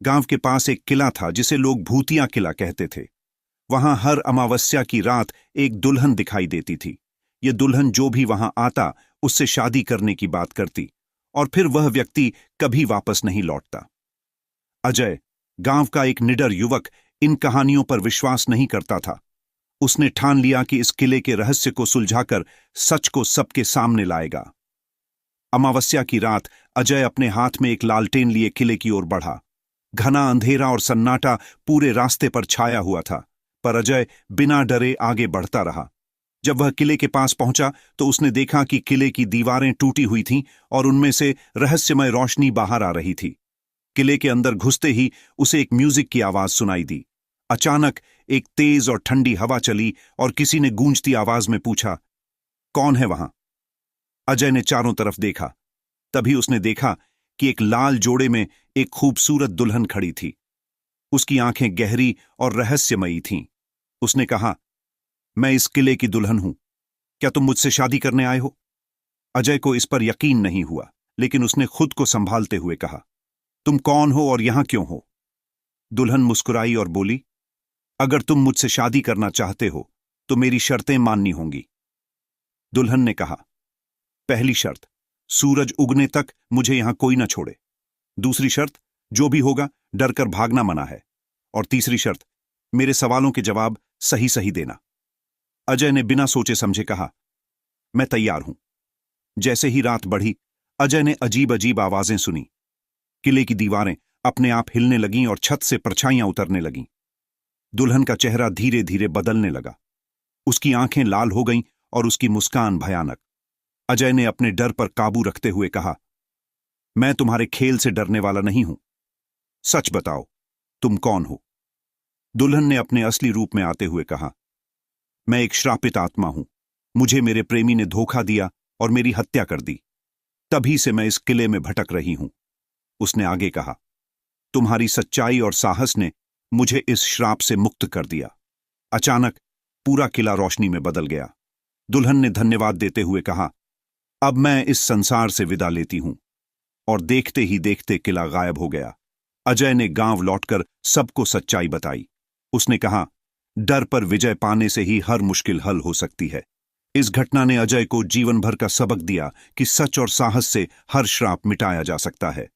गांव के पास एक किला था जिसे लोग भूतिया किला कहते थे। वहां हर अमावस्या की रात एक दुल्हन दिखाई देती थी। ये दुल्हन जो भी वहां आता उससे शादी करने की बात करती, और फिर वह व्यक्ति कभी वापस नहीं लौटता। अजय, गांव का एक निडर युवक, इन कहानियों पर विश्वास नहीं करता था। उसने ठान लिया कि इस किले के रहस्य को सुलझाकर सच को सबके सामने लाएगा। अमावस्या की रात अजय अपने हाथ में एक लालटेन लिए किले की ओर बढ़ा। घना अंधेरा और सन्नाटा पूरे रास्ते पर छाया हुआ था, पर अजय बिना डरे आगे बढ़ता रहा। जब वह किले के पास पहुंचा तो उसने देखा कि किले की दीवारें टूटी हुई थीं और उनमें से रहस्यमय रोशनी बाहर आ रही थी। किले के अंदर घुसते ही उसे एक म्यूजिक की आवाज सुनाई दी। अचानक एक तेज और ठंडी हवा चली और किसी ने गूंजती आवाज में पूछा, कौन है वहां? अजय ने चारों तरफ देखा। तभी उसने देखा कि एक लाल जोड़े में एक खूबसूरत दुल्हन खड़ी थी। उसकी आंखें गहरी और रहस्यमयी थीं। उसने कहा, मैं इस किले की दुल्हन हूं, क्या तुम मुझसे शादी करने आए हो? अजय को इस पर यकीन नहीं हुआ, लेकिन उसने खुद को संभालते हुए कहा, तुम कौन हो और यहां क्यों हो? दुल्हन मुस्कुराई और बोली, अगर तुम मुझसे शादी करना चाहते हो तो मेरी शर्तें माननी होंगी। दुल्हन ने कहा, पहली शर्त, सूरज उगने तक मुझे यहां कोई ना छोड़े। दूसरी शर्त, जो भी होगा डरकर भागना मना है। और तीसरी शर्त, मेरे सवालों के जवाब सही सही देना। अजय ने बिना सोचे समझे कहा, मैं तैयार हूं। जैसे ही रात बढ़ी, अजय ने अजीब अजीब आवाजें सुनी। किले की दीवारें अपने आप हिलने लगीं और छत से परछाइयां उतरने लगीं। दुल्हन का चेहरा धीरे धीरे बदलने लगा। उसकी आंखें लाल हो गईं और उसकी मुस्कान भयानक। अजय ने अपने डर पर काबू रखते हुए कहा, मैं तुम्हारे खेल से डरने वाला नहीं हूं। सच बताओ, तुम कौन हो? दुल्हन ने अपने असली रूप में आते हुए कहा, मैं एक श्रापित आत्मा हूं। मुझे मेरे प्रेमी ने धोखा दिया और मेरी हत्या कर दी। तभी से मैं इस किले में भटक रही हूं। उसने आगे कहा, तुम्हारी सच्चाई और साहस ने मुझे इस श्राप से मुक्त कर दिया। अचानक पूरा किला रोशनी में बदल गया। दुल्हन ने धन्यवाद देते हुए कहा, अब मैं इस संसार से विदा लेती हूं। और देखते ही देखते किला गायब हो गया। अजय ने गांव लौटकर सबको सच्चाई बताई। उसने कहा, डर पर विजय पाने से ही हर मुश्किल हल हो सकती है। इस घटना ने अजय को जीवन भर का सबक दिया कि सच और साहस से हर श्राप मिटाया जा सकता है।